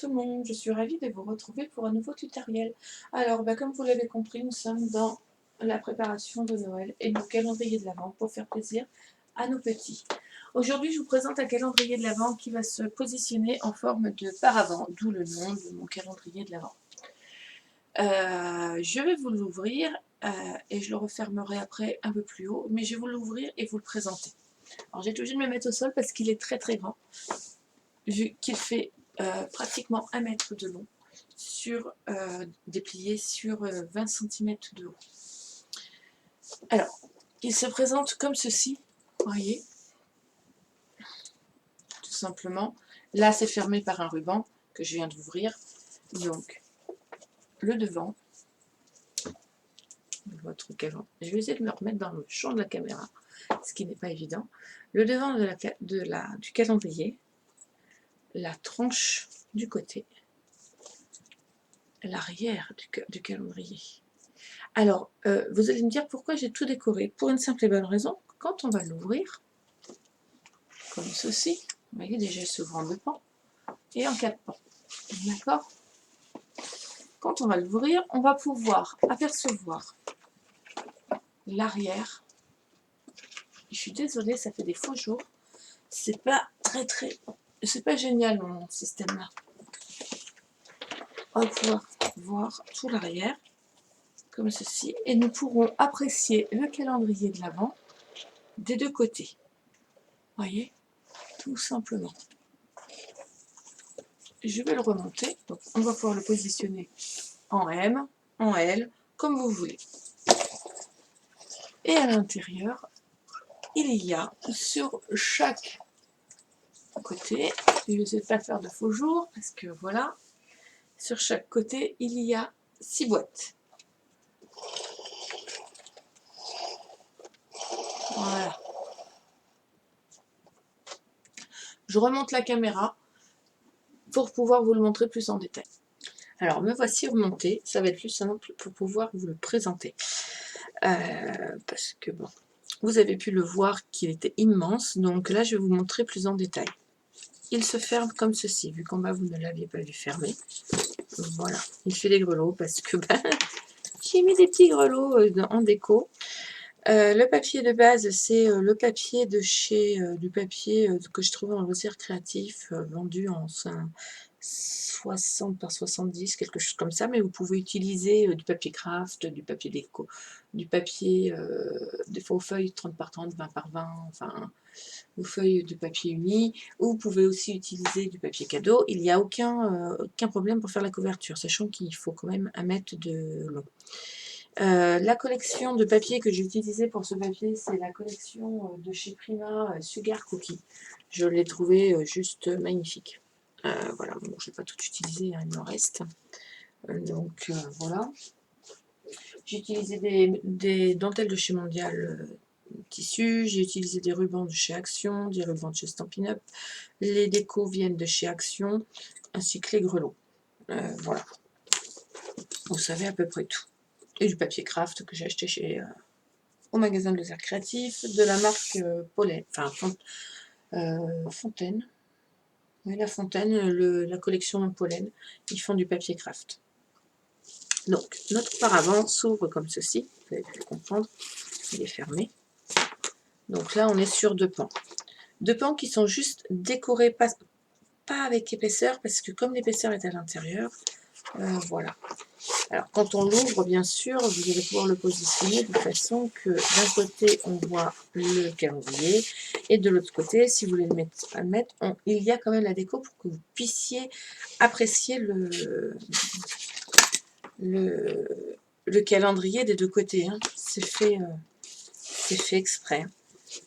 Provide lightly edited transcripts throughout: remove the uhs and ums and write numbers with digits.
tout le monde, je suis ravie de vous retrouver pour un nouveau tutoriel. Alors, comme vous l'avez compris, nous sommes dans la préparation de Noël et nos calendriers de l'Avent pour faire plaisir à nos petits. Aujourd'hui, je vous présente un calendrier de l'Avent qui va se positionner en forme de paravent, d'où le nom de mon calendrier de l'Avent. Je vais vous l'ouvrir et je le refermerai après un peu plus haut, mais je vais vous l'ouvrir et vous le présenter. Alors, j'ai été obligée de me mettre au sol parce qu'il est très très grand, vu qu'il fait pratiquement 1 mètre de long, déplié sur 20 cm de haut. Alors, il se présente comme ceci, voyez, tout simplement. Là, c'est fermé par un ruban que je viens d'ouvrir. Donc, le devant, votre avant. Je vais essayer de me remettre dans le champ de la caméra, ce qui n'est pas évident. Le devant du calendrier, la tranche du côté, l'arrière du calendrier. Alors, vous allez me dire pourquoi j'ai tout décoré. Pour une simple et bonne raison, quand on va l'ouvrir, comme ceci, vous voyez déjà, il s'ouvre en 2 pans et en 4 pans. D'accord? Quand on va l'ouvrir, on va pouvoir apercevoir l'arrière. Je suis désolée, ça fait des faux jours. C'est pas c'est pas génial mon système là. On va pouvoir voir tout l'arrière, comme ceci, et nous pourrons apprécier le calendrier de l'Avent des 2 côtés. Voyez, tout simplement. Je vais le remonter, donc on va pouvoir le positionner en M, en L, comme vous voulez. Et à l'intérieur, il y a sur chaque côté, je vais essayer de ne pas faire de faux jours, parce que voilà, sur chaque côté, il y a 6 boîtes. Voilà. Je remonte la caméra pour pouvoir vous le montrer plus en détail. Alors, me voici remonté, ça va être plus simple pour pouvoir vous le présenter. Parce que bon, vous avez pu le voir qu'il était immense, donc là je vais vous montrer plus en détail. Il se ferme comme ceci, vu qu'en bas vous ne l'aviez pas vu fermer. Voilà, il fait des grelots parce que j'ai mis des petits grelots en déco. Le papier de base, c'est le papier de chez du papier que je trouvais en loisir créatif, vendu en 60 par 70, quelque chose comme ça, mais vous pouvez utiliser du papier craft, du papier déco, du papier, des faux feuilles 30 par 30, 20 par 20, enfin, vos feuilles de papier uni, ou vous pouvez aussi utiliser du papier cadeau. Il n'y a aucun problème pour faire la couverture, sachant qu'il faut quand même 1 mètre de long. La collection de papier que j'ai utilisé pour ce papier, c'est la collection de chez Prima Sugar Cookie. Je l'ai trouvé juste magnifique. Voilà, bon, je ne vais pas tout utiliser, hein, il m'en reste. Donc voilà. J'ai utilisé des dentelles de chez Mondial Tissu, j'ai utilisé des rubans de chez Action, des rubans de chez Stampin' Up. Les décos viennent de chez Action, ainsi que les grelots. Voilà. Vous savez à peu près tout. Et du papier craft que j'ai acheté au magasin de loisirs créatifs, de la marque Pollen, enfin Fontaine. Oui, la Fontaine, la collection Pollen, ils font du papier craft. Donc, notre paravent s'ouvre comme ceci, vous avez pu le comprendre, il est fermé. Donc là, on est sur 2 pans. 2 pans qui sont juste décorés, pas avec épaisseur, parce que comme l'épaisseur est à l'intérieur, voilà. Alors, quand on l'ouvre, bien sûr, vous allez pouvoir le positionner de façon que d'un côté, on voit le calendrier, et de l'autre côté, si vous voulez le mettre, il y a quand même la déco pour que vous puissiez apprécier le calendrier des 2 côtés. Hein. C'est fait exprès.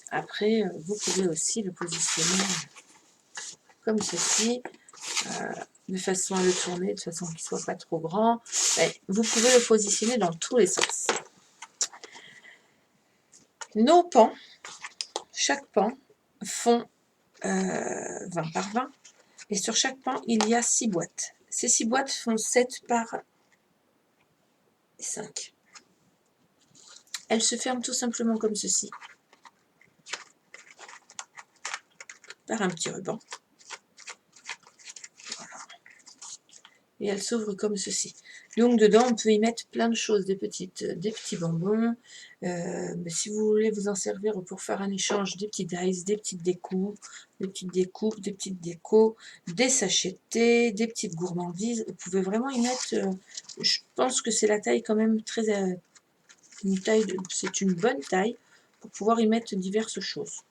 Après, vous pouvez aussi le positionner comme ceci, de façon à le tourner, de façon qu'il ne soit pas trop grand. Vous pouvez le positionner dans tous les sens. Nos pans, chaque pan, font 20 par 20. Et sur chaque pan, il y a 6 boîtes. Ces 6 boîtes font 7 par 5. Elles se ferment tout simplement comme ceci, par un petit ruban. Voilà. et elle s'ouvre comme ceci. Donc dedans on peut y mettre plein de choses, des petits bonbons, mais si vous voulez vous en servir pour faire un échange, des petits dice, des petites découpes, des petites décos, des sachets de thé, des petites gourmandises, vous pouvez vraiment y mettre, je pense que c'est la taille quand même très, c'est une bonne taille pour pouvoir y mettre diverses choses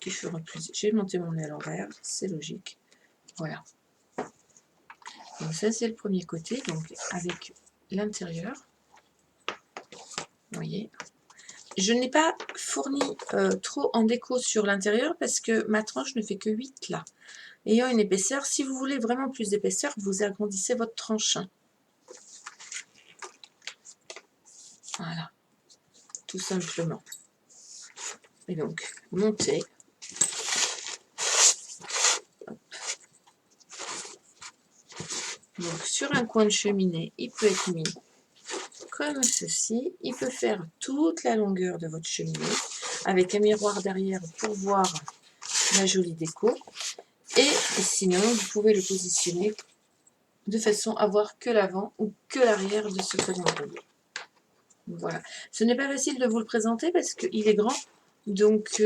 qui feront plaisir. J'ai monté mon nez à l'envers, c'est logique, voilà. Donc ça c'est le premier côté, donc avec l'intérieur, vous voyez. Je n'ai pas fourni trop en déco sur l'intérieur parce que ma tranche ne fait que 8 là. Ayant une épaisseur, si vous voulez vraiment plus d'épaisseur, vous agrandissez votre tranche. Voilà, tout simplement. Et donc, montez. Donc sur un coin de cheminée, il peut être mis comme ceci. Il peut faire toute la longueur de votre cheminée avec un miroir derrière pour voir la jolie déco. Et sinon, vous pouvez le positionner de façon à voir que l'avant ou que l'arrière de ce calendrier. Voilà. Ce n'est pas facile de vous le présenter parce qu'il est grand. Donc,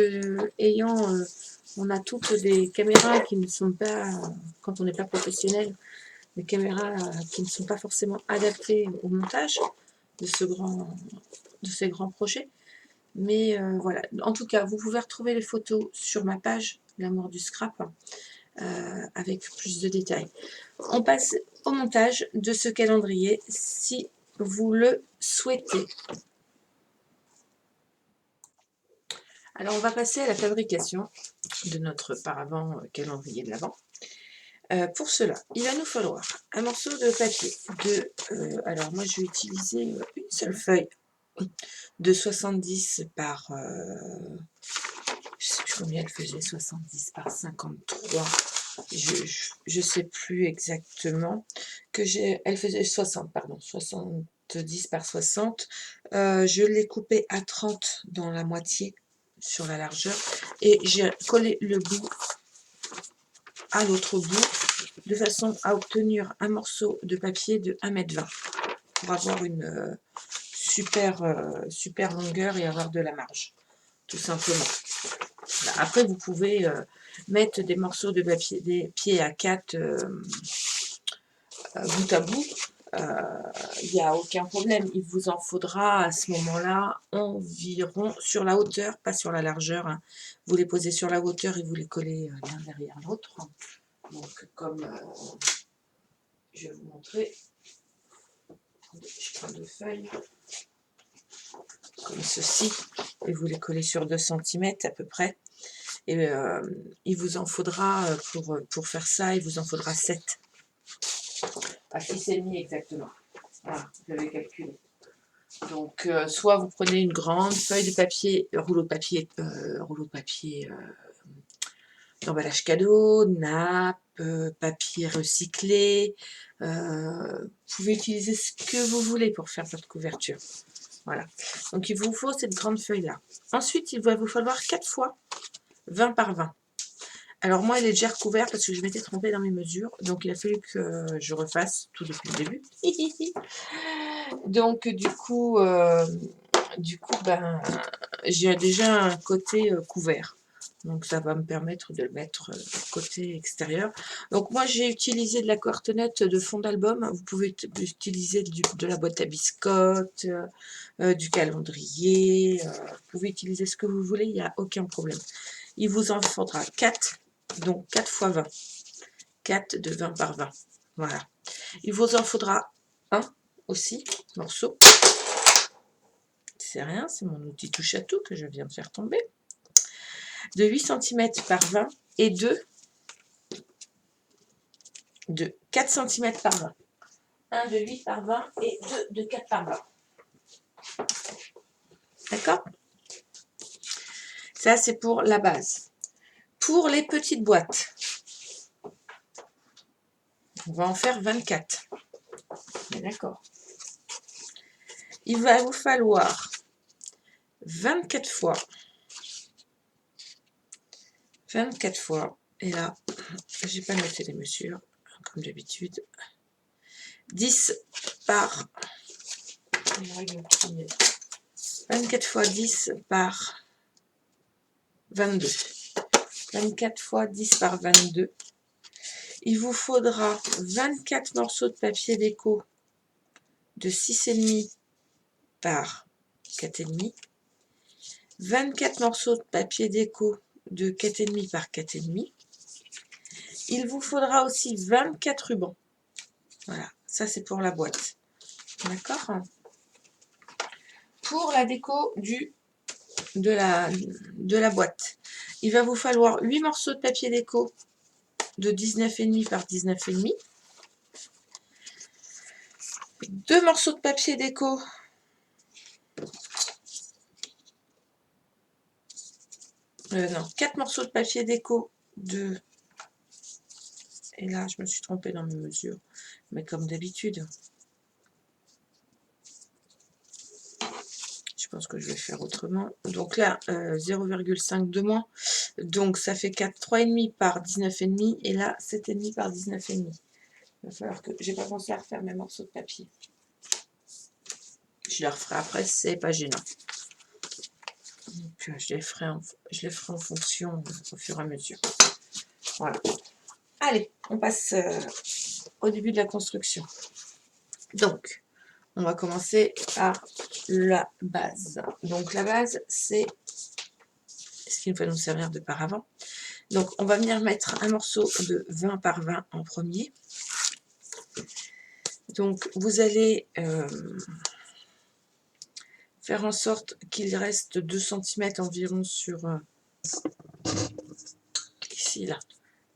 on a toutes des caméras qui ne sont pas, quand on n'est pas professionnel, des caméras qui ne sont pas forcément adaptées au montage de ces grands projets. Mais voilà, en tout cas, vous pouvez retrouver les photos sur ma page, L'amour du scrap, avec plus de détails. On passe au montage de ce calendrier, si vous le souhaitez. Alors, on va passer à la fabrication de notre paravent calendrier de l'Avent. Pour cela, il va nous falloir un morceau de papier alors moi je vais utiliser une seule feuille de 70 par je sais plus combien elle faisait, 70 par 53, je sais plus exactement, elle faisait 60, pardon, 70 par 60, je l'ai coupé à 30 dans la moitié sur la largeur et j'ai collé le bout à l'autre bout de façon à obtenir un morceau de papier de 1,20 m pour avoir une super longueur et avoir de la marge, tout simplement. Après, vous pouvez mettre des morceaux de papier, des pieds à 4 bout à bout. Il n'y a aucun problème. Il vous en faudra à ce moment-là environ sur la hauteur, pas sur la largeur. Hein. Vous les posez sur la hauteur et vous les collez l'un derrière l'autre. Donc, comme je vais vous montrer, je prends deux feuilles comme ceci et vous les collez sur 2 cm à peu près. Et il vous en faudra, pour faire ça, il vous en faudra 7. À 6,5 exactement. Voilà, vous l'avez calculé. Donc, soit vous prenez une grande feuille de papier, rouleau de papier d'emballage cadeau, nappe, papier recyclé. Vous pouvez utiliser ce que vous voulez pour faire votre couverture. Voilà. Donc, il vous faut cette grande feuille-là. Ensuite, il va vous falloir 4 fois 20 par 20. Alors moi, il est déjà recouvert parce que je m'étais trompée dans mes mesures. Donc, il a fallu que je refasse tout depuis le début. Donc, du coup ben, j'ai déjà un côté couvert. Donc, ça va me permettre de le mettre côté extérieur. Donc, moi, j'ai utilisé de la cartonnette de fond d'album. Vous pouvez utiliser de la boîte à biscottes, du calendrier. Vous pouvez utiliser ce que vous voulez, il n'y a aucun problème. Il vous en faudra 4, donc 4 x 20. 4 de 20 par 20. Voilà. Il vous en faudra un aussi, morceau. C'est rien, c'est mon outil touche à tout que je viens de faire tomber. De 8 cm par 20 et de 4 cm par 20. Un de 8 par 20 et 2 de 4 par 20. D'accord? Ça, c'est pour la base. Pour les petites boîtes, on va en faire 24. D'accord. Il va vous falloir 24 fois, et là, j'ai pas noté les mesures, comme d'habitude. 10 par 24 fois 10 par 22. 24 fois 10 par 22. Il vous faudra 24 morceaux de papier déco de 6,5 par 4,5. 24 morceaux de papier déco de 4,5 par 4,5. Il vous faudra aussi 24 rubans. Voilà, ça c'est pour la boîte. D'accord? Pour la déco de la boîte, il va vous falloir 8 morceaux de papier déco de 19,5 par 19,5. 2 morceaux de papier déco non, 4 morceaux de papier déco de... Et là, je me suis trompée dans mes mesures. Mais comme d'habitude, je pense que je vais faire autrement. Donc là, 0,5 de moins. Donc ça fait 3,5 par 19,5. Et là, 7,5 par 19,5. Il va falloir que... J'ai pas pensé à refaire mes morceaux de papier. Je les referai après, c'est pas gênant. Donc je les ferai en fonction au fur et à mesure. Voilà. Allez, on passe au début de la construction. Donc, on va commencer par la base. Donc, la base, c'est ce qui va nous servir de paravent. Donc, on va venir mettre un morceau de 20 par 20 en premier. Donc, vous allez faire en sorte qu'il reste 2 cm environ sur... ici, là.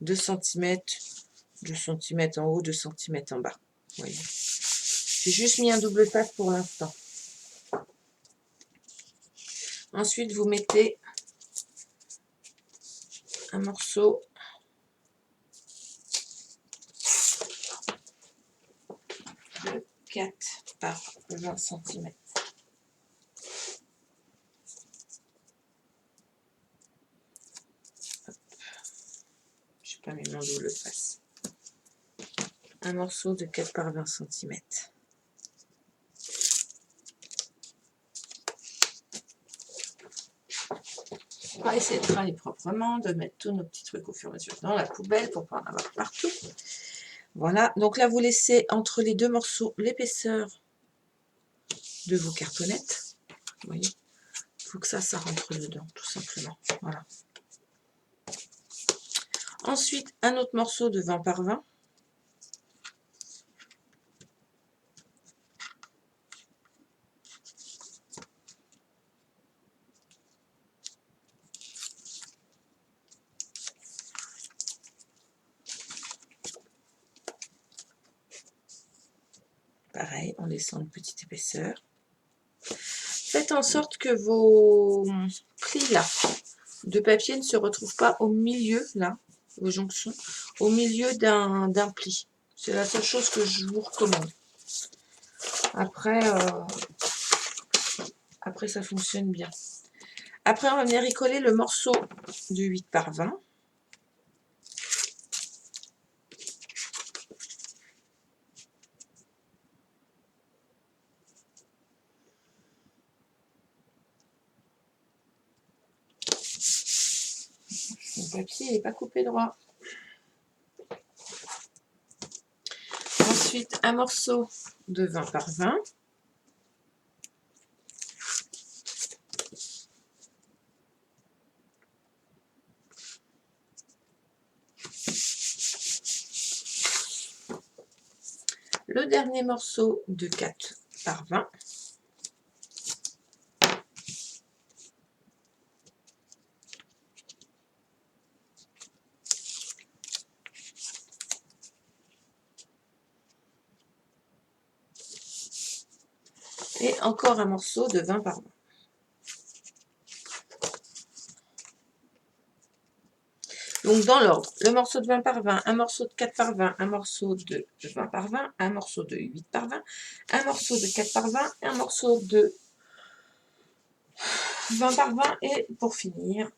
2 cm, 2 cm en haut, 2 cm en bas. Vous voyez. J'ai juste mis un double face pour l'instant. Ensuite, vous mettez un morceau de 4 par 20 cm. Je n'ai pas mis mon double face. Un morceau de 4 par 20 cm. On va essayer de travailler proprement, de mettre tous nos petits trucs au fur et à mesure dans la poubelle pour ne pas en avoir partout. Voilà, donc là vous laissez entre les deux morceaux l'épaisseur de vos cartonnettes. Vous voyez, il faut que ça rentre dedans, tout simplement. Voilà. Ensuite, un autre morceau de 20 par 20. Pareil, en laissant une petite épaisseur. Faites en sorte que vos plis là de papier ne se retrouvent pas au milieu, là, vos jonctions, au milieu d'un pli. C'est la seule chose que je vous recommande. Après, après ça fonctionne bien. Après, on va venir y coller le morceau de 8 par 20. Le papier n'est pas coupé droit. Ensuite, un morceau de 20 par 20. Le dernier morceau de 4 par 20. Et encore un morceau de 20 par 20. Donc dans l'ordre, le morceau de 20 par 20, un morceau de 4 par 20, un morceau de 20 par 20, un morceau de 8 par 20, un morceau de 4 par 20, un morceau de 20 par 20 et pour finir,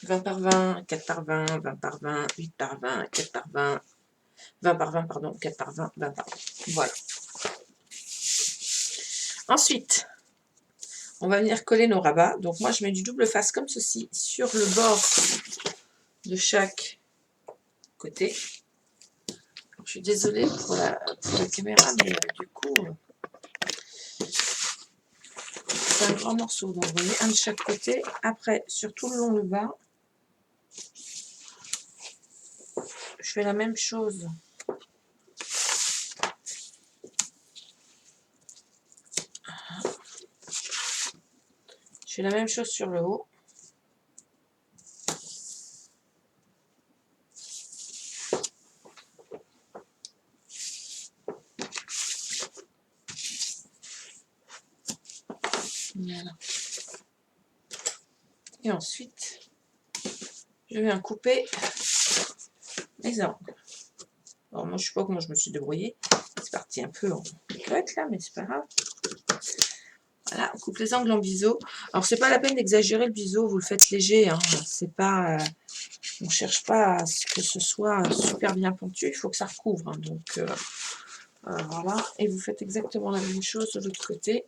20 par 20, 4 par 20, 20 par 20, 8 par 20, 4 par 20, 20 par 20, pardon, 4 par 20, 20 par 20. Voilà. Ensuite, on va venir coller nos rabats. Donc moi, je mets du double face comme ceci sur le bord de chaque côté. Je suis désolée pour la caméra, mais du coup, c'est un grand morceau. Donc vous voyez, un de chaque côté. Après, sur tout le long le bas, je fais la même chose. Je fais la même chose sur le haut. Voilà. Et ensuite, je viens couper les angles. Alors moi, je sais pas comment je me suis débrouillée. C'est parti un peu en picotte là, mais c'est pas grave. Voilà, on coupe les angles en biseau. Alors, c'est pas la peine d'exagérer le biseau, vous le faites léger. Hein. C'est pas, on cherche pas à ce que ce soit super bien ponctué, il faut que ça recouvre. Hein. Donc, voilà. Et vous faites exactement la même chose de l'autre côté.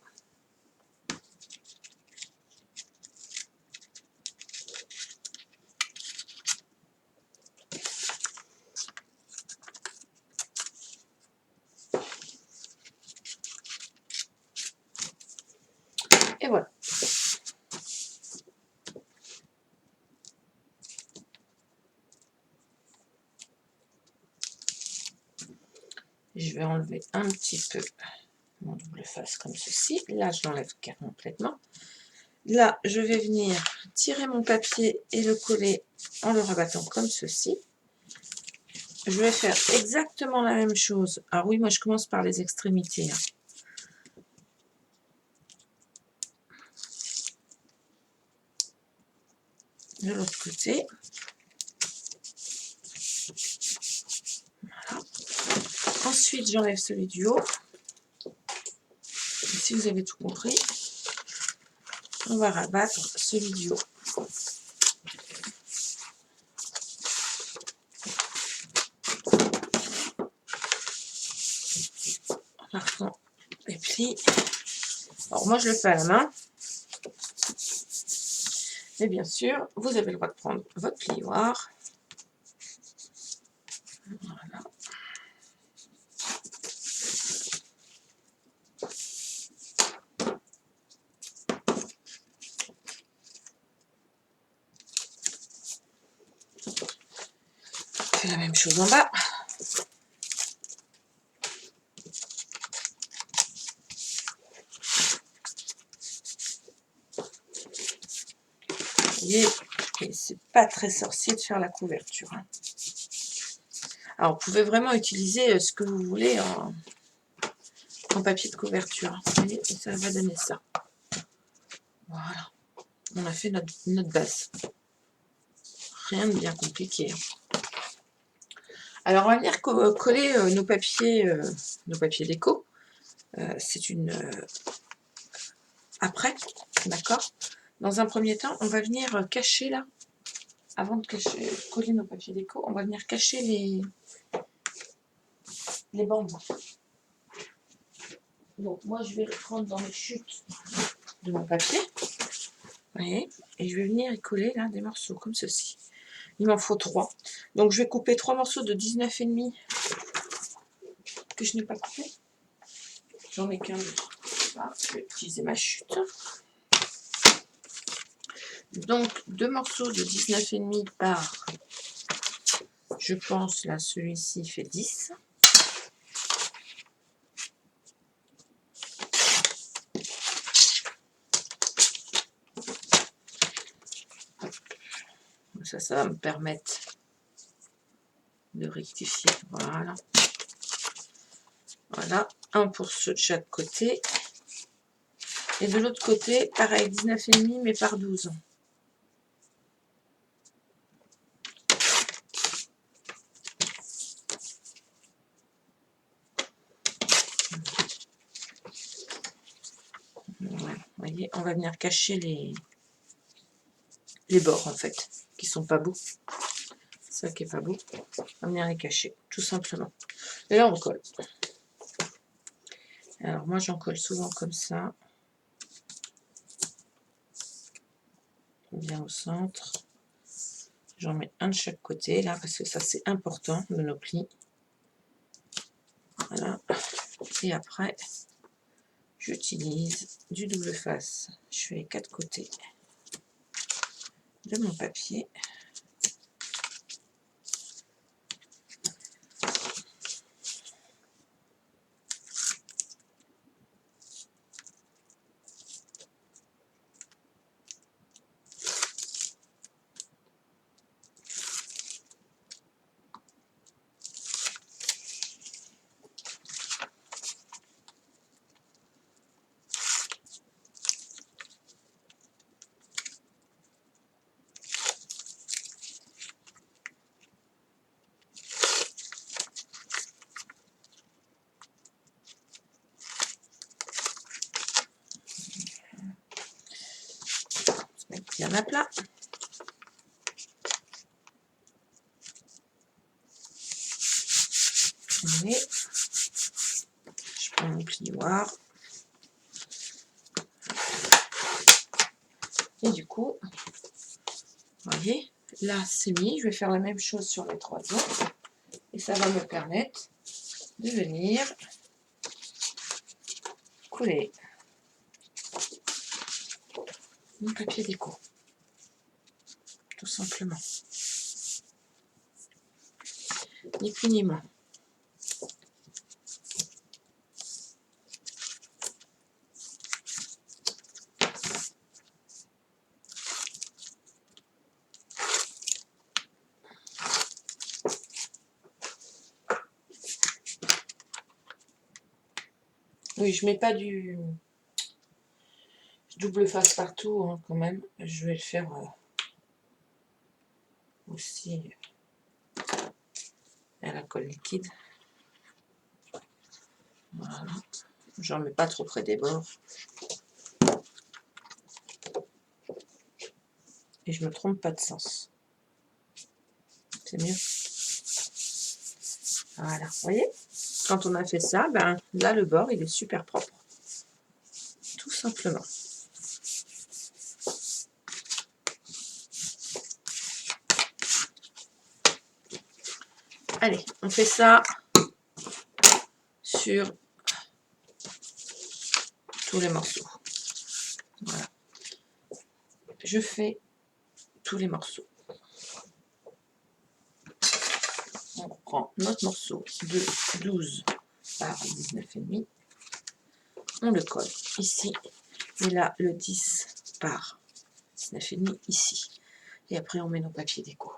Et voilà. Je vais enlever un petit peu mon double face comme ceci. Là, je l'enlève complètement. Là, je vais venir tirer mon papier et le coller en le rabattant comme ceci. Je vais faire exactement la même chose. Alors oui, moi je commence par les extrémités. Hein. De l'autre côté. Voilà. Ensuite, j'enlève celui du haut. Et si vous avez tout compris, on va rabattre celui du haut. En marquant les plis. Alors moi, je le fais à la main. Mais bien sûr, vous avez le droit de prendre votre plioir. Voilà. Je fais la même chose en bas. Et c'est pas très sorcier de faire la couverture. Hein. Alors, vous pouvez vraiment utiliser ce que vous voulez en papier de couverture. Vous voyez, et ça va donner ça. Voilà. On a fait notre base. Rien de bien compliqué. Hein. Alors, on va venir coller nos papiers déco. C'est une... après, d'accord. Dans un premier temps, on va venir cacher là. Avant de coller nos papiers déco, on va venir cacher les bandes. Donc, moi, je vais le prendre dans les chutes de mon papier. Vous voyez, et je vais venir y coller là des morceaux comme ceci. Il m'en faut 3. Donc je vais couper 3 morceaux de 19,5 que je n'ai pas coupé. J'en ai qu'un autre. Voilà, je vais utiliser ma chute. Donc 2 morceaux de 19,5 par, je pense là celui-ci fait 10. Ça va me permettre de rectifier. Voilà. Voilà, un pour ceux de chaque côté. Et de l'autre côté, pareil, 19,5 mais par 12. Voilà, vous voyez, on va venir cacher les bords en fait. qui sont pas beaux. Ça qui est pas beau. On va venir les cacher, tout simplement. Et là, on colle. Alors, moi, j'en colle souvent comme ça. Bien au centre. J'en mets un de chaque côté, là, parce que ça, c'est important, de nos plis. Voilà. Et après, j'utilise du double face. Je fais les 4 côtés de mon papier. Bien à plat. Et je prends mon plioir. Et du coup, vous voyez, là c'est mis. Je vais faire la même chose sur les 3 autres. Et ça va me permettre de venir coller mon papier déco. Tout simplement. Ni plus ni moins. Oui, je mets pas du double face partout, hein, quand même. Je vais le faire aussi à la colle liquide. Voilà. J'en mets pas trop près des bords. Et je me trompe pas de sens. C'est mieux. Voilà, vous voyez? Quand on a fait ça, ben là le bord il est super propre. Tout simplement. Allez, on fait ça sur tous les morceaux. Voilà. Je fais tous les morceaux. On prend notre morceau de 12 par 19,5. On le colle ici. Et là, le 10 par 19,5 ici. Et après, on met nos papiers déco.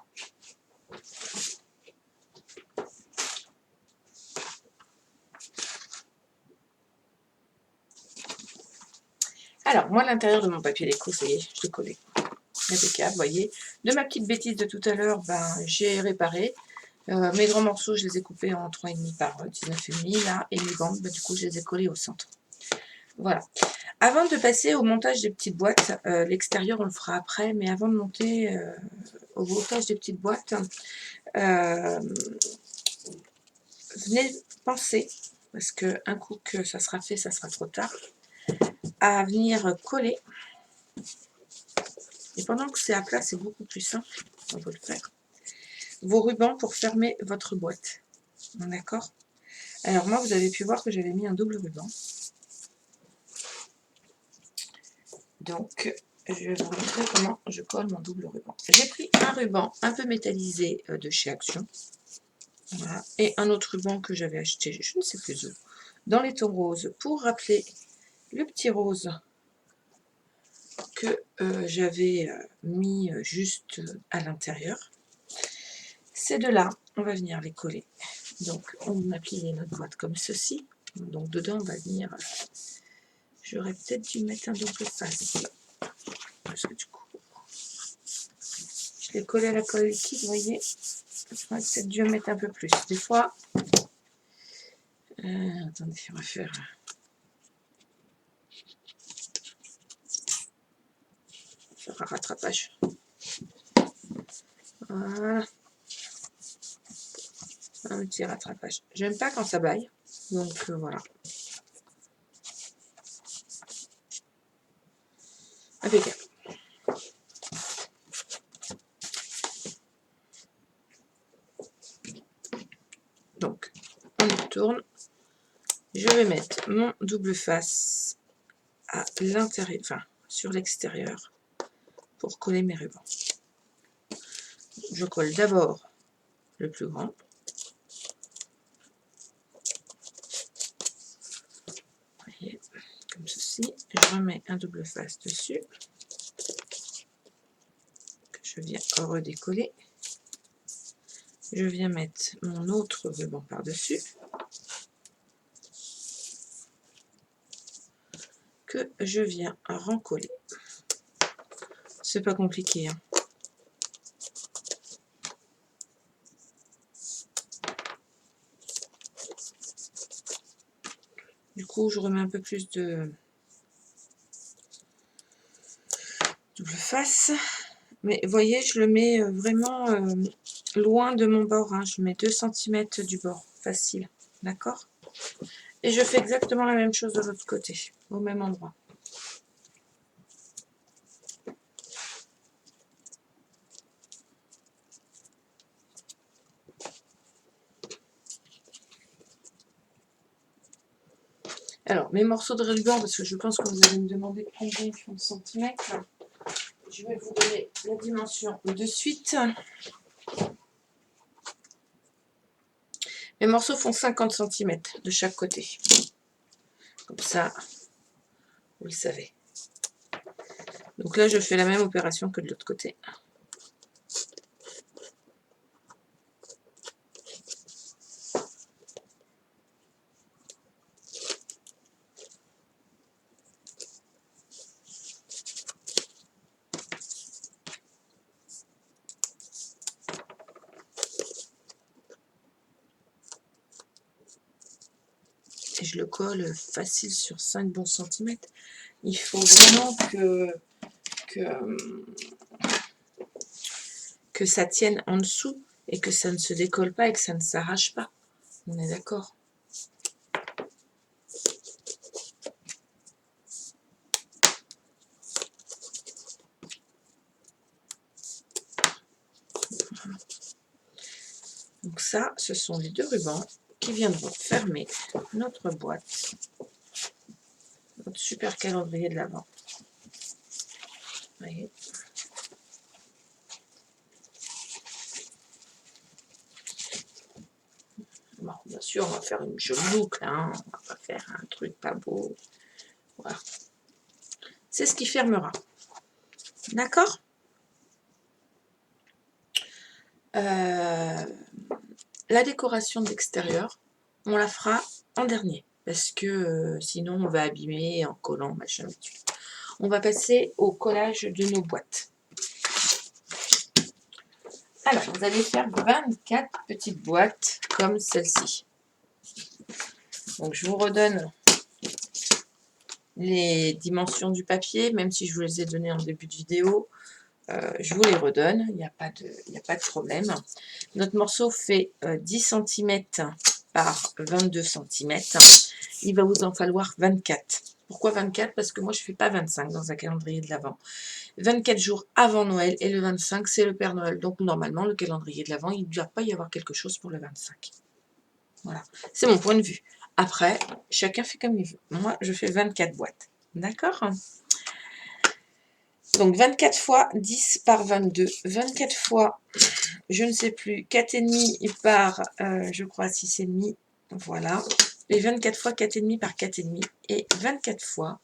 Alors, moi, l'intérieur de mon papier déco, ça y est, je l'ai collé. Impeccable, vous voyez. De ma petite bêtise de tout à l'heure, ben, j'ai réparé. Mes grands morceaux, je les ai coupés en 3,5 par 19,5 là. Et mes bandes, ben, du coup, je les ai collés au centre. Voilà. Avant de passer au montage des petites boîtes, l'extérieur, on le fera après. Mais avant de monter au montage des petites boîtes, venez penser, parce qu'un coup que ça sera fait, ça sera trop tard, à venir coller. Et pendant que c'est à plat, c'est beaucoup plus simple, on peut le faire. Vos rubans pour fermer votre boîte. D'accord? Alors moi, vous avez pu voir que j'avais mis un double ruban. Donc, je vais vous montrer comment je colle mon double ruban. J'ai pris un ruban un peu métallisé de chez Action. Voilà. Et un autre ruban que j'avais acheté, je ne sais plus où, dans les tons roses, pour rappeler le petit rose que j'avais mis juste à l'intérieur. Ces deux-là, on va venir les coller. Donc, on a plié notre boîte comme ceci. Donc, dedans, on va venir... J'aurais peut-être dû mettre un double face. Parce que du coup, je l'ai collé à la colle liquide, vous voyez. J'aurais peut-être dû mettre un peu plus. Des fois... attendez, on va faire... un rattrapage. Voilà. Un petit rattrapage. J'aime pas quand ça baille. Donc voilà. Impeccable. Donc, on y retourne. Je vais mettre mon double face à l'intérieur, enfin sur l'extérieur, pour coller mes rubans. Je colle d'abord le plus grand. Voyez, comme ceci. Je remets un double face dessus, que je viens redécoller. Je viens mettre mon autre ruban par-dessus, que je viens rencoller. C'est pas compliqué, hein. Du coup, je remets un peu plus de double face. Mais vous voyez, je le mets vraiment loin de mon bord. Hein. Je mets 2 cm du bord, facile. D'accord? Et je fais exactement la même chose de l'autre côté, au même endroit. Alors, mes morceaux de ruban, parce que je pense que vous allez me demander combien ils font de centimètres. Je vais vous donner la dimension de suite. Mes morceaux font 50 cm de chaque côté. Comme ça, vous le savez. Donc là, je fais la même opération que de l'autre côté. Et je le colle facile sur 5 bons centimètres. Il faut vraiment que ça tienne en dessous et que ça ne se décolle pas et que ça ne s'arrache pas. On est d'accord? Donc ça, ce sont les 2 rubans qui viendront fermer notre boîte, notre super calendrier de l'Avent. Voyez. Bon, bien sûr, on va faire une jolie boucle, hein. On va pas faire un truc pas beau. Voilà. C'est ce qui fermera. D'accord? La décoration de l'extérieur, on la fera en dernier, parce que sinon on va abîmer en collant, machin, dessus. On va passer au collage de nos boîtes. Alors, vous allez faire 24 petites boîtes comme celle-ci. Donc, je vous redonne les dimensions du papier, même si je vous les ai données en début de vidéo. Je vous les redonne, il n'y a pas de problème. Notre morceau fait 10 cm par 22 cm. Il va vous en falloir 24. Pourquoi 24? Parce que moi, je ne fais pas 25 dans un calendrier de l'Avent. 24 jours avant Noël et le 25, c'est le Père Noël. Donc, normalement, le calendrier de l'Avent, il ne doit pas y avoir quelque chose pour le 25. Voilà, c'est mon point de vue. Après, chacun fait comme il veut. Moi, je fais 24 boîtes. D'accord? Donc, 24 fois 10 par 22. 24 fois, je ne sais plus, 4,5 par, je crois, 6,5. Voilà. Et 24 fois 4,5 par 4,5. Et 24 fois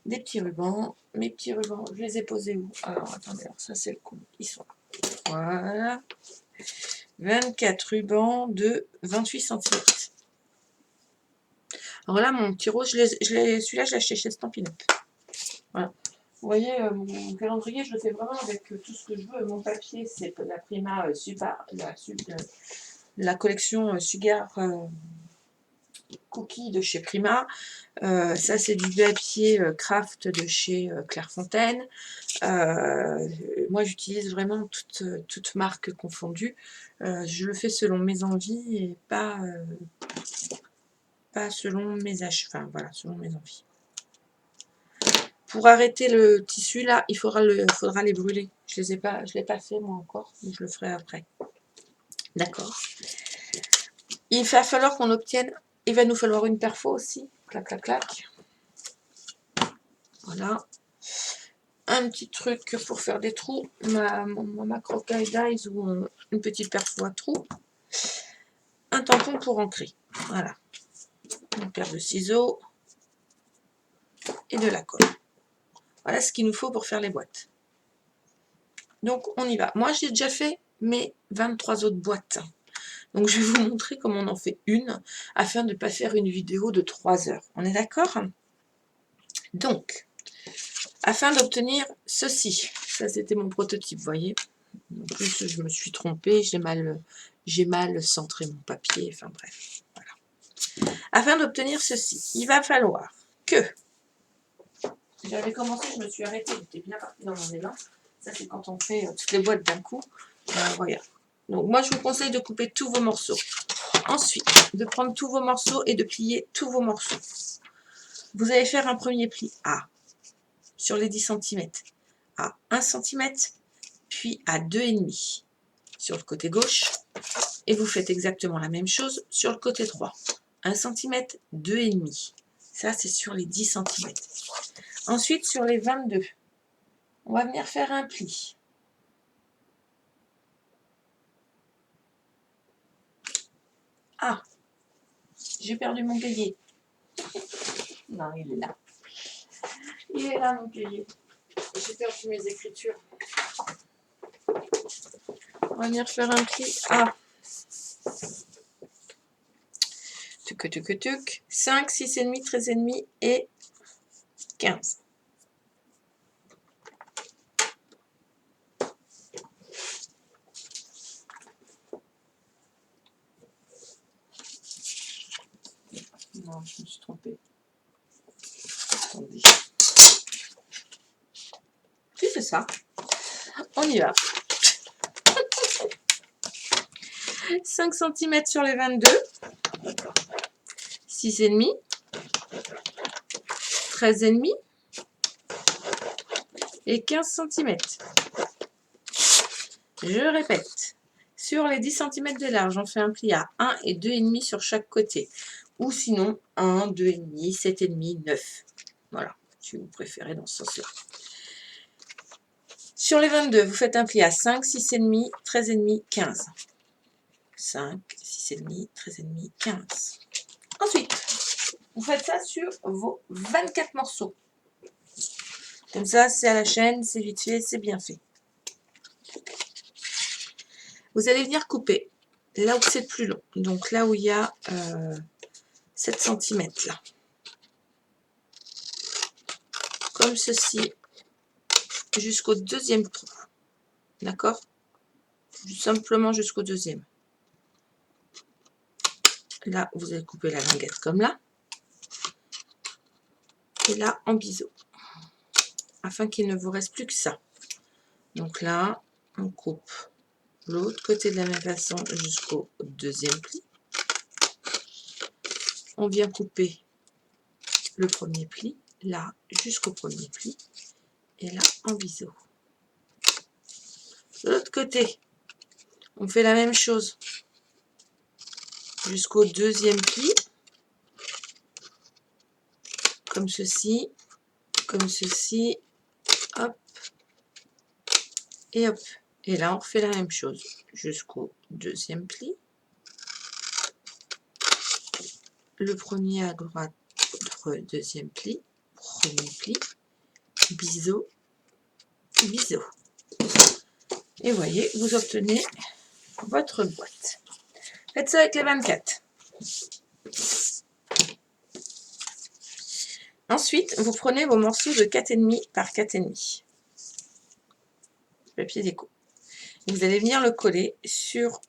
des petits rubans. Mes petits rubans, je les ai posés où? Alors, attendez, alors ça, c'est le coup. Ils sont là. Voilà. 24 rubans de 28 cm. Alors là, mon petit rose, celui-là, je l'ai acheté chez Stampin' Up. Voilà. Vous voyez, mon calendrier, je le fais vraiment avec tout ce que je veux. Mon papier, c'est la Prima Super, la collection Sugar cookie de chez Prima. Ça, c'est du papier craft de chez Clairefontaine. Moi, j'utilise vraiment toutes marques confondues. Je le fais selon mes envies et pas selon mes achats. Enfin, voilà, selon mes envies. Pour arrêter le tissu, là, il faudra les brûler. Je ne l'ai pas fait, moi, encore, mais je le ferai après. D'accord. Il va falloir qu'on obtienne... Il va nous falloir une perfo aussi. Clac, clac, clac. Voilà. Un petit truc pour faire des trous. Ma Macro Dies ou une petite perfo à trous. Un tampon pour ancrer. Voilà. Une paire de ciseaux. Et de la colle. Voilà ce qu'il nous faut pour faire les boîtes. Donc, on y va. Moi, j'ai déjà fait mes 23 autres boîtes. Donc, je vais vous montrer comment on en fait une, afin de ne pas faire une vidéo de 3 heures. On est d'accord? Donc, afin d'obtenir ceci, ça c'était mon prototype, vous voyez. En plus, je me suis trompée, j'ai mal centré mon papier, enfin bref. Voilà. Afin d'obtenir ceci, il va falloir que... J'avais commencé, je me suis arrêtée, j'étais bien partie dans mon élan. Ça, c'est quand on fait toutes les boîtes d'un coup. Voilà. Donc, moi, je vous conseille de couper tous vos morceaux. Ensuite, de prendre tous vos morceaux et de plier tous vos morceaux. Vous allez faire un premier pli à, sur les 10 cm, à 1 cm, puis à 2,5 sur le côté gauche. Et vous faites exactement la même chose sur le côté droit. 1 cm, 2,5. Ça, c'est sur les 10 cm. Ensuite, sur les 22, on va venir faire un pli. Ah, j'ai perdu mon cahier. Non, il est là. Il est là, mon cahier. J'ai perdu mes écritures. On va venir faire un pli à 5, 6,5, 13,5 et 15. Non, je me suis trompée. Attendez. Si, c'est ça. On y va. 5 cm sur les 22. 6,5. 13,5. Et 15 cm. Je répète. Sur les 10 cm de large, on fait un pli à 1 et 2,5 sur chaque côté. Ou sinon, 1, 2,5, 7,5, 9. Voilà, si vous préférez dans ce sens-là. Sur les 22, vous faites un pli à 5, 6,5, 13,5, 15. 5, 6,5, 13,5, 15. Ensuite, vous faites ça sur vos 24 morceaux. Comme ça, c'est à la chaîne, c'est vite fait, c'est bien fait. Vous allez venir couper là où c'est le plus long. Donc là où il y a 7 cm là. Comme ceci, jusqu'au deuxième trou. D'accord? Simplement jusqu'au deuxième. Là, vous allez couper la languette comme là. Et là, en biseau. Afin qu'il ne vous reste plus que ça. Donc là, on coupe l'autre côté de la même façon jusqu'au deuxième pli. On vient couper le premier pli, là, jusqu'au premier pli. Et là, en biseau. De l'autre côté, on fait la même chose jusqu'au deuxième pli. Comme ceci, hop, et hop. Et là, on refait la même chose jusqu'au deuxième pli. Le premier à droite, deuxième pli, premier pli, biseau, biseau. Et voyez, vous obtenez votre boîte. Faites ça avec les 24. Ensuite, vous prenez vos morceaux de 4,5 par 4,5. Papier déco. Vous allez venir le coller sur...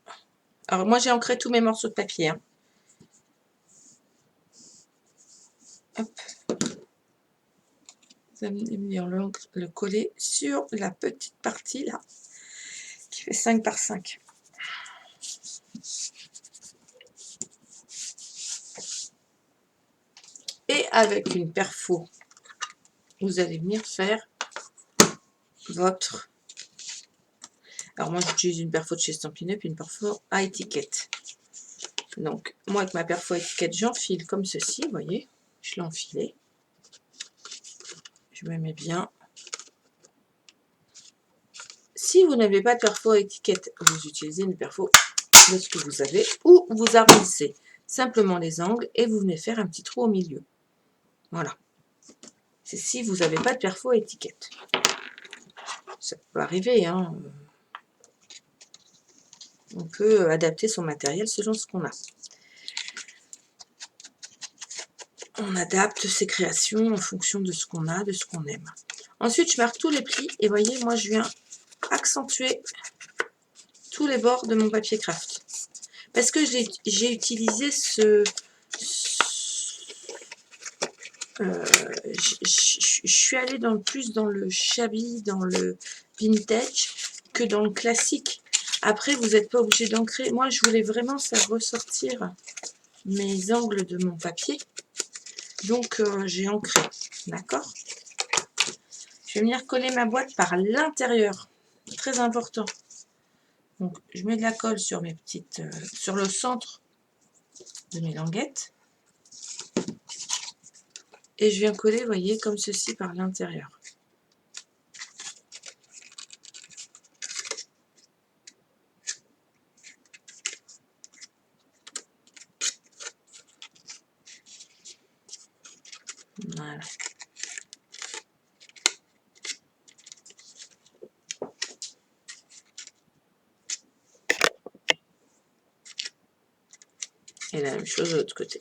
Alors moi j'ai ancré tous mes morceaux de papier. Hein. Hop. Vous allez venir le coller sur la petite partie là, qui fait 5 par 5. Et avec une perfo, vous allez venir faire votre... Alors moi j'utilise une perfo de chez Stampin' Up, une perfo à étiquette. Donc moi avec ma perfo à étiquette, j'enfile comme ceci, vous voyez, je l'ai enfilé. Je me mets bien. Si vous n'avez pas de perfo à étiquette, vous utilisez une perfo de ce que vous avez, ou vous arrondissez simplement les angles et vous venez faire un petit trou au milieu. Voilà. C'est si vous n'avez pas de perfo à étiquette. Ça peut arriver, hein. On peut adapter son matériel selon ce qu'on a. On adapte ses créations en fonction de ce qu'on a, de ce qu'on aime. Ensuite, je marque tous les plis et voyez, moi je viens accentuer tous les bords de mon papier craft. Parce que j'ai utilisé je suis allée plus dans le shabby, dans le vintage, que dans le classique. Après, vous n'êtes pas obligé d'ancrer. Moi, je voulais vraiment faire ressortir mes angles de mon papier. Donc, j'ai ancré. D'accord? Je vais venir coller ma boîte par l'intérieur. Très important. Donc, je mets de la colle sur mes petites, sur le centre de mes languettes. Et je viens coller, vous voyez, comme ceci par l'intérieur. Voilà. Et la même chose de l'autre côté.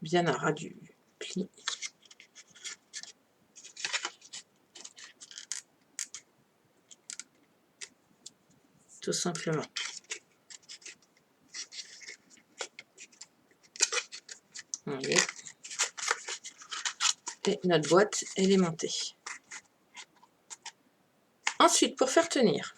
Bien à ras du pli. Tout simplement. Vous voyez. Et notre boîte, elle est montée. Ensuite, pour faire tenir,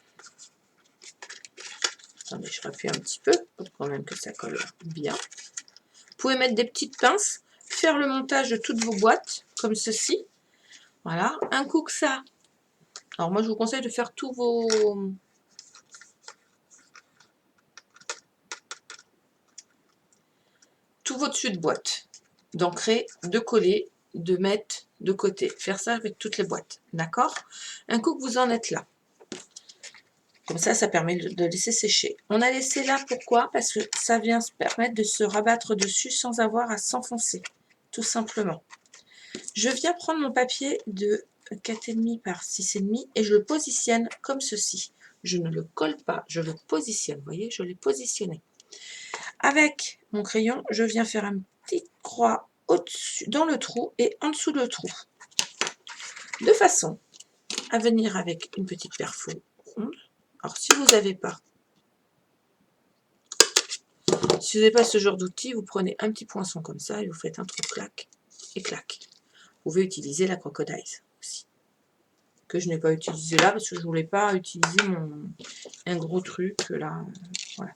attendez, je rappuie un petit peu pour quand même que ça colle bien. Vous pouvez mettre des petites pinces, faire le montage de toutes vos boîtes, comme ceci. Voilà, un coup que ça. Alors moi, je vous conseille de faire tous vos dessus de boîte, d'ancrer, de coller, de mettre de côté. Faire ça avec toutes les boîtes, d'accord? Un coup que vous en êtes là. Comme ça permet de laisser sécher. On a laissé là, pourquoi? Parce que ça vient se permettre de se rabattre dessus sans avoir à s'enfoncer, tout simplement. Je viens prendre mon papier de 4,5 par 6,5 et je le positionne comme ceci. Je ne le colle pas, je le positionne. Vous voyez, je l'ai positionné. Avec mon crayon, je viens faire une petite croix au-dessus, dans le trou et en dessous le trou. De façon à venir avec une petite perfo ronde. Alors, si vous n'avez pas, ce genre d'outil, vous prenez un petit poinçon comme ça et vous faites un trou clac et clac. Vous pouvez utiliser la crocodile aussi, que je n'ai pas utilisé là parce que je ne voulais pas utiliser un gros truc là. Voilà.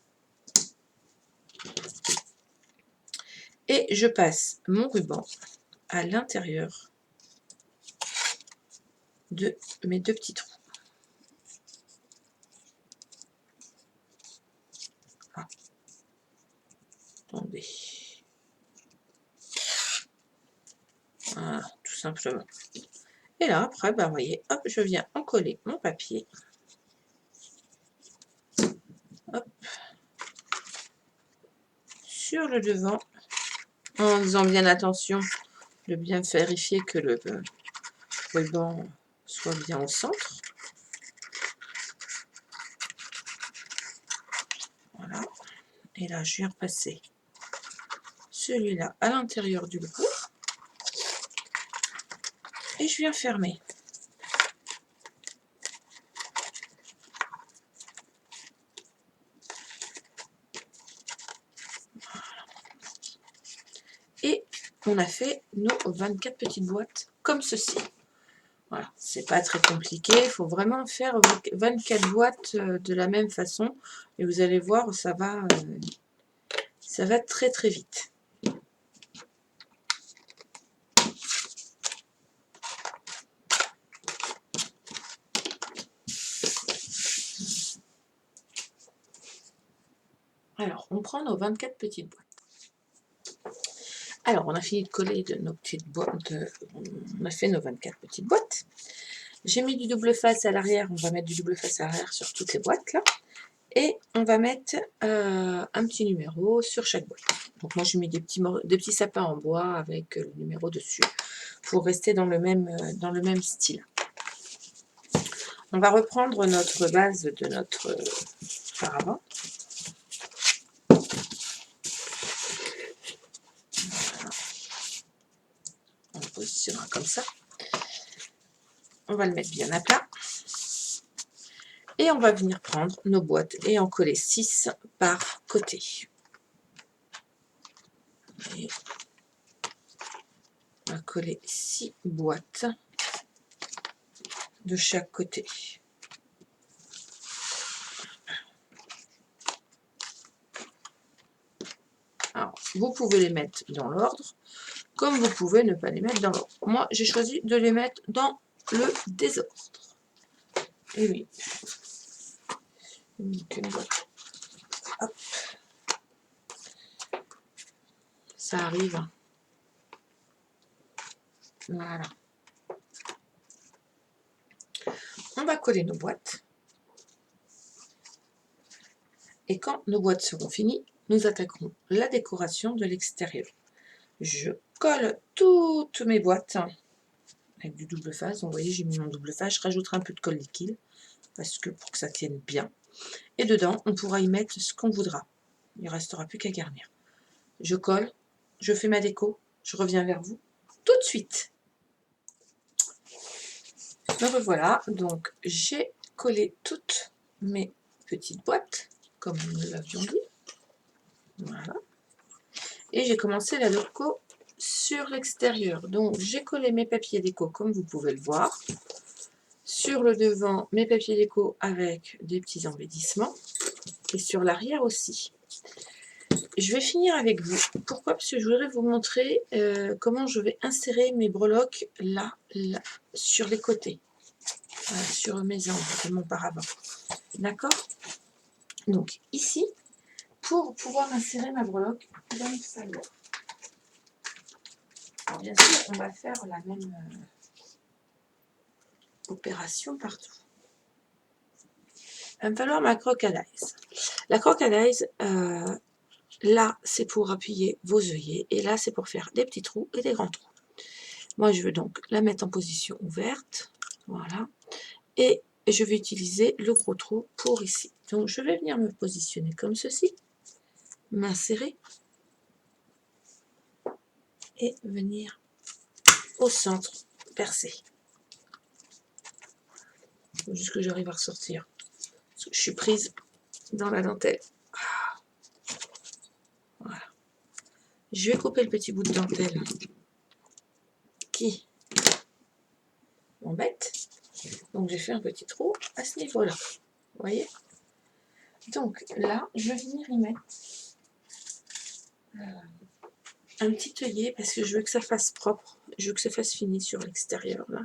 Et je passe mon ruban à l'intérieur de mes deux petits trous. Ah. Attendez. Voilà, tout simplement. Et là, après, vous voyez, hop, je viens en coller mon papier. Hop. Sur le devant, en faisant bien attention de bien vérifier que le ruban soit bien au centre. Voilà. Et là, je viens repasser celui-là à l'intérieur du bout. Et je viens fermer. Et on a fait nos 24 petites boîtes comme ceci. Voilà, c'est pas très compliqué, il faut vraiment faire 24 boîtes de la même façon et vous allez voir, ça va très très vite. Alors, on prend nos 24 petites boîtes. Alors, on a fini de coller de nos petites boîtes, on a fait nos 24 petites boîtes. J'ai mis du double face à l'arrière, on va mettre du double face à l'arrière sur toutes les boîtes là. Et on va mettre un petit numéro sur chaque boîte. Donc moi j'ai mis des petits sapins en bois avec le numéro dessus pour rester dans le même style. On va reprendre notre base de notre paravent. Voilà. On le positionnera comme ça. On va le mettre bien à plat. Et on va venir prendre nos boîtes et en coller 6 par côté. Et on va coller 6 boîtes de chaque côté. Alors, vous pouvez les mettre dans l'ordre, comme vous pouvez ne pas les mettre dans l'ordre. Moi, j'ai choisi de les mettre dans le désordre. Et oui. Hop. Ça arrive. Voilà. On va coller nos boîtes. Et quand nos boîtes seront finies, nous attaquerons la décoration de l'extérieur. Je colle toutes mes boîtes avec du double face. Donc, vous voyez, j'ai mis mon double face. Je rajouterai un peu de colle liquide parce que pour que ça tienne bien. Et dedans, on pourra y mettre ce qu'on voudra. Il ne restera plus qu'à garnir. Je colle, je fais ma déco, je reviens vers vous tout de suite. Me revoilà, donc j'ai collé toutes mes petites boîtes, comme nous l'avions dit. Voilà. Et j'ai commencé la déco sur l'extérieur. Donc j'ai collé mes papiers déco, comme vous pouvez le voir. Sur le devant, mes papiers déco avec des petits embellissements. Et sur l'arrière aussi. Je vais finir avec vous. Pourquoi? Parce que je voudrais vous montrer comment je vais insérer mes breloques là, sur les côtés. Sur mes angles de mon paravent. D'accord? Donc ici, pour pouvoir insérer ma breloque dans le salon. Alors bien sûr, on va faire la même opération partout. Il va me falloir ma croque à dies. La croque à dies, là, c'est pour appuyer vos œillets. Et là, c'est pour faire des petits trous et des grands trous. Moi, je veux donc la mettre en position ouverte. Voilà. Et je vais utiliser le gros trou pour ici. Donc, je vais venir me positionner comme ceci. M'insérer. Et venir au centre, percer. Il faut juste que j'arrive à ressortir. Parce que je suis prise dans la dentelle. Voilà. Je vais couper le petit bout de dentelle qui m'embête. Donc j'ai fait un petit trou à ce niveau-là. Vous voyez? Donc là, je vais venir y mettre un petit œillet parce que je veux que ça fasse propre. Je veux que ça fasse fini sur l'extérieur là.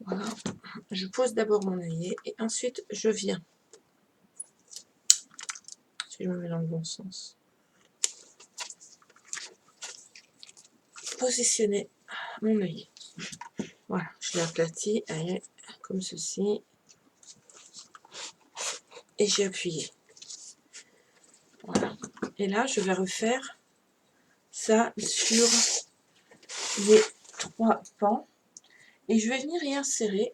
Voilà. Je pose d'abord mon œillet et ensuite je viens. Si je me mets dans le bon sens. Positionner mon œillet. Voilà, je l'ai aplati, comme ceci. Et j'ai appuyé. Voilà. Et là, je vais refaire ça sur les 3 pans. Et je vais venir y insérer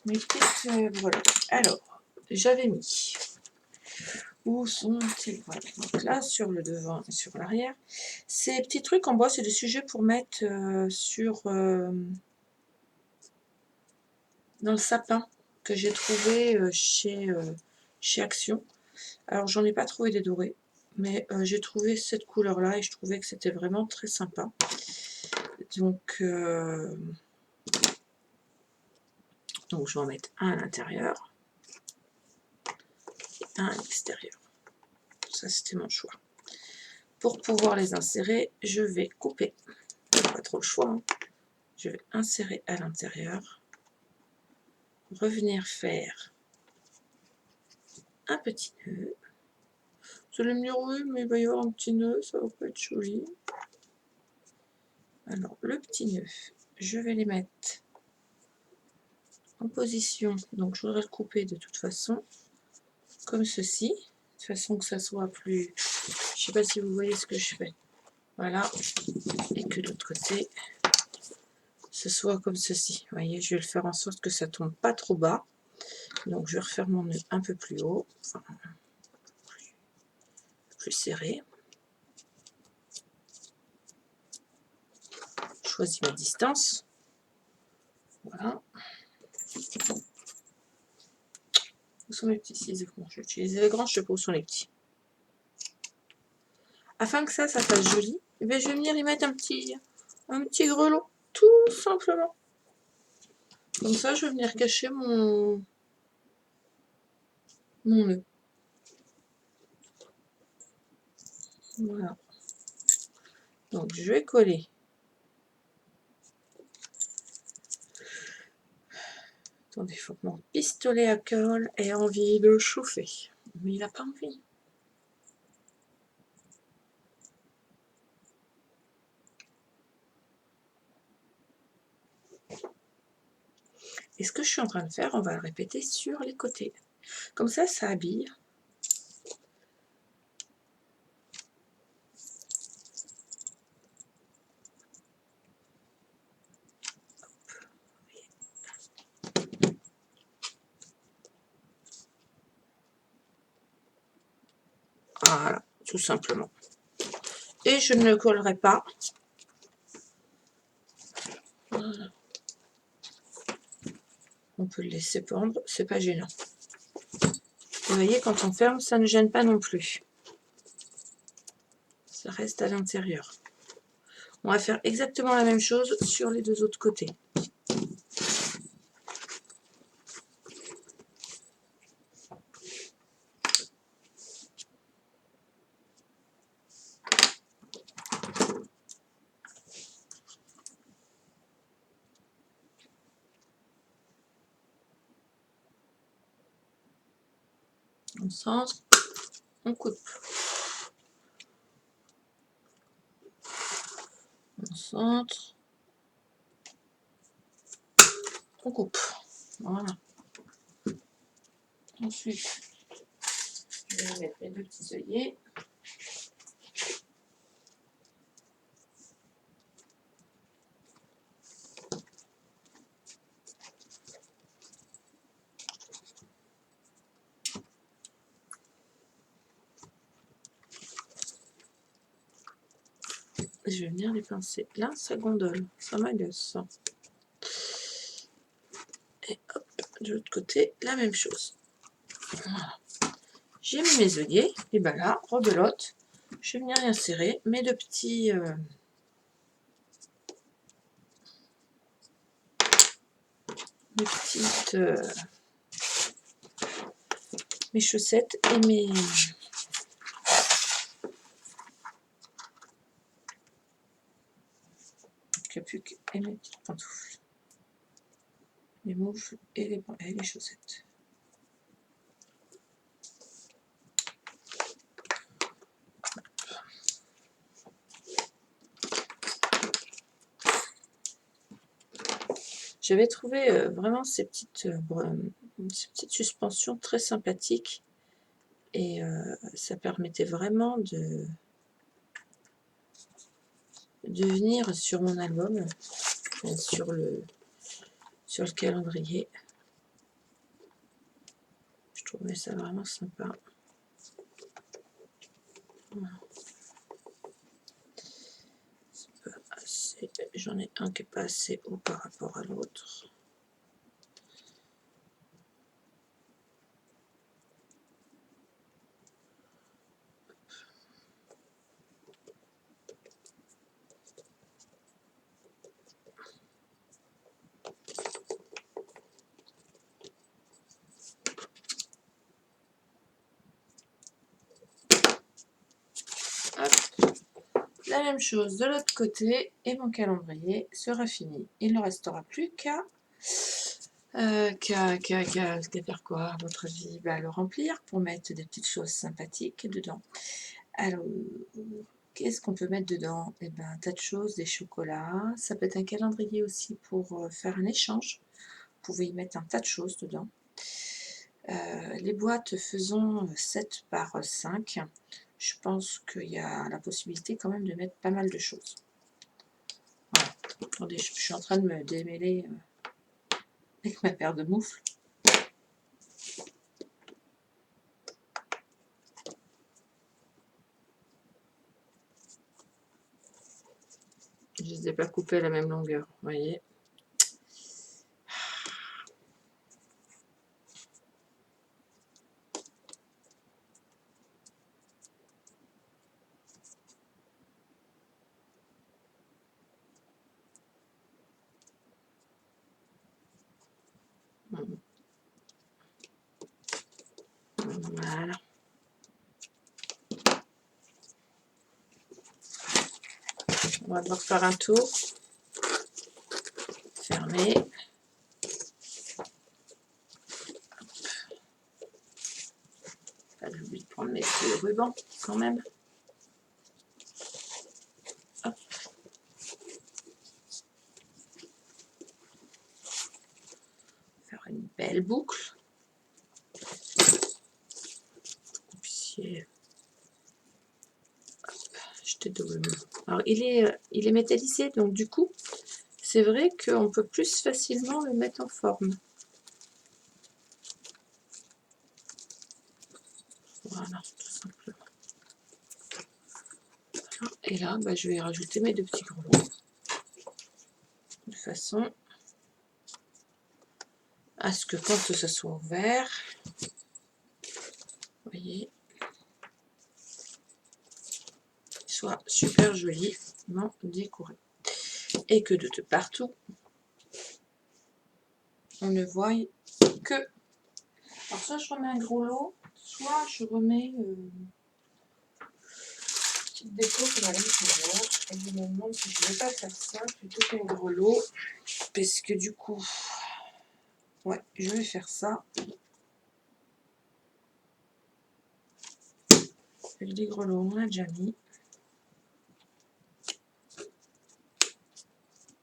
mes petites breloques. Alors, j'avais mis. Où sont-ils? Voilà. Donc là, sur le devant et sur l'arrière. Ces petits trucs en bois, c'est des sujets pour mettre dans le sapin. que j'ai trouvé chez Action. Alors j'en ai pas trouvé des dorés, mais j'ai trouvé cette couleur là et je trouvais que c'était vraiment très sympa. Donc je vais en mettre un à l'intérieur et un à l'extérieur. Ça c'était mon choix. Pour pouvoir les insérer, je vais couper. Pas trop le choix, hein. Je vais insérer à l'intérieur, revenir faire un petit nœud. Vous allez me dire oui, mais il va y avoir un petit nœud, ça va pas être joli. Alors le petit nœud, je vais les mettre en position, donc je voudrais le couper de toute façon, comme ceci, de façon que ça soit plus, je sais pas si vous voyez ce que je fais, voilà, et que de l'autre côté, ce soit comme ceci, vous voyez, je vais le faire en sorte que ça tombe pas trop bas, donc je vais refaire mon nœud un peu plus haut, enfin, plus serré, je choisis ma distance, voilà. Où sont mes petits ciseaux? Bon, je vais utiliser les grands, je sais pas où sont les petits. Afin que ça fasse joli, eh bien, je vais venir y mettre un petit grelot, tout simplement. Comme ça, je vais venir cacher mon nœud. Voilà. Donc, je vais coller. Attendez, il faut que mon pistolet à colle ait envie de chauffer. Mais il n'a pas envie. Et ce que je suis en train de faire, on va le répéter sur les côtés. Comme ça, ça habille. Voilà, tout simplement. Et je ne le collerai pas. Voilà. On peut le laisser pendre, c'est pas gênant. Vous voyez, quand on ferme, ça ne gêne pas non plus. Ça reste à l'intérieur. On va faire exactement la même chose sur les deux autres côtés. On centre, on coupe. On centre, on coupe. Voilà. Ensuite, je vais mettre mes deux petits œillets. Je vais venir les pincer. Là, ça gondole, ça m'agace. Et hop, de l'autre côté, la même chose. Voilà. J'ai mis mes œillets, et ben là, rebelote, je vais venir y insérer mes deux petits... mes chaussettes et mes capuques et mes petites pantoufles, les moufles et les chaussettes. J'avais trouvé vraiment ces petites suspensions très sympathiques et ça permettait vraiment de venir sur mon album, sur le calendrier. Je trouvais ça vraiment sympa. Voilà. J'en ai un qui n'est pas assez haut par rapport à l'autre. Hop. La même chose de l'autre côté et mon calendrier sera fini. Il ne restera plus qu'à faire quoi à votre avis? Le remplir pour mettre des petites choses sympathiques dedans. Alors, qu'est-ce qu'on peut mettre dedans? Eh ben, un tas de choses, des chocolats. Ça peut être un calendrier aussi pour faire un échange. Vous pouvez y mettre un tas de choses dedans. Les boîtes faisant 7 par 5. Je pense qu'il y a la possibilité quand même de mettre pas mal de choses. Voilà. Attendez, je suis en train de me démêler avec ma paire de moufles. Je ne les ai pas coupées à la même longueur, vous voyez. Voilà. On va devoir faire un tour. Fermer. J'ai oublié de prendre mes petits rubans quand même. Hop. Faire une belle boucle. Vous puissiez jeter doublement. Alors il est métallisé, donc du coup, c'est vrai qu'on peut plus facilement le mettre en forme. Voilà, tout simplement. Et là, je vais rajouter mes deux petits grelots. De façon à ce que quand ce soit ouvert, vous voyez, il soit super joliment décoré. Et que de partout, on ne voit que... Alors soit je remets un gros lot, soit je remets petite déco comme à l'intérieur. Et je me demande si je ne vais pas faire ça plutôt qu'un gros lot. Parce que du coup, ouais, je vais faire ça. Le dégrelots, on l'a déjà mis.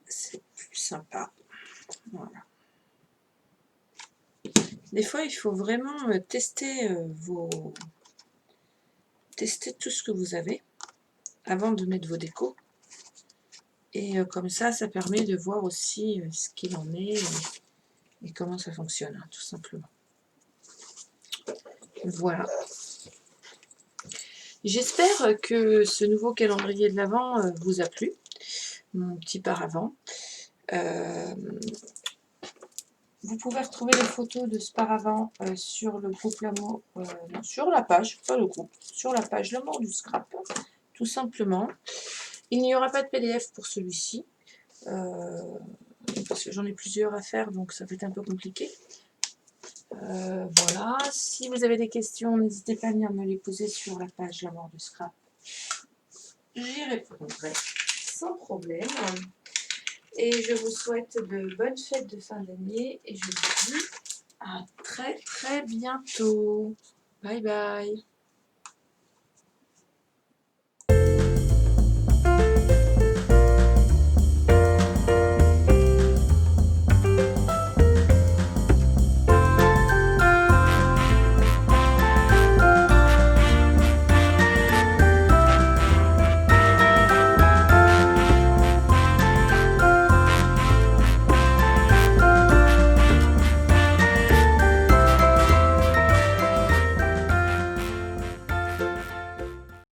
C'est plus sympa. Voilà. Des fois, il faut vraiment tester tester tout ce que vous avez avant de mettre vos décos. Et comme ça permet de voir aussi ce qu'il en est et comment ça fonctionne, hein, tout simplement. Voilà. J'espère que ce nouveau calendrier de l'Avent vous a plu, mon petit paravent. Vous pouvez retrouver les photos de ce paravent sur le groupe L'amour, sur la page, pas le groupe, sur la page L'amour du scrap, tout simplement. Il n'y aura pas de PDF pour celui-ci, parce que j'en ai plusieurs à faire, donc ça va être un peu compliqué. Voilà, si vous avez des questions, n'hésitez pas à venir me les poser sur la page L'amour du scrap. J'y répondrai sans problème. Et je vous souhaite de bonnes fêtes de fin d'année et je vous dis à très très bientôt. Bye bye.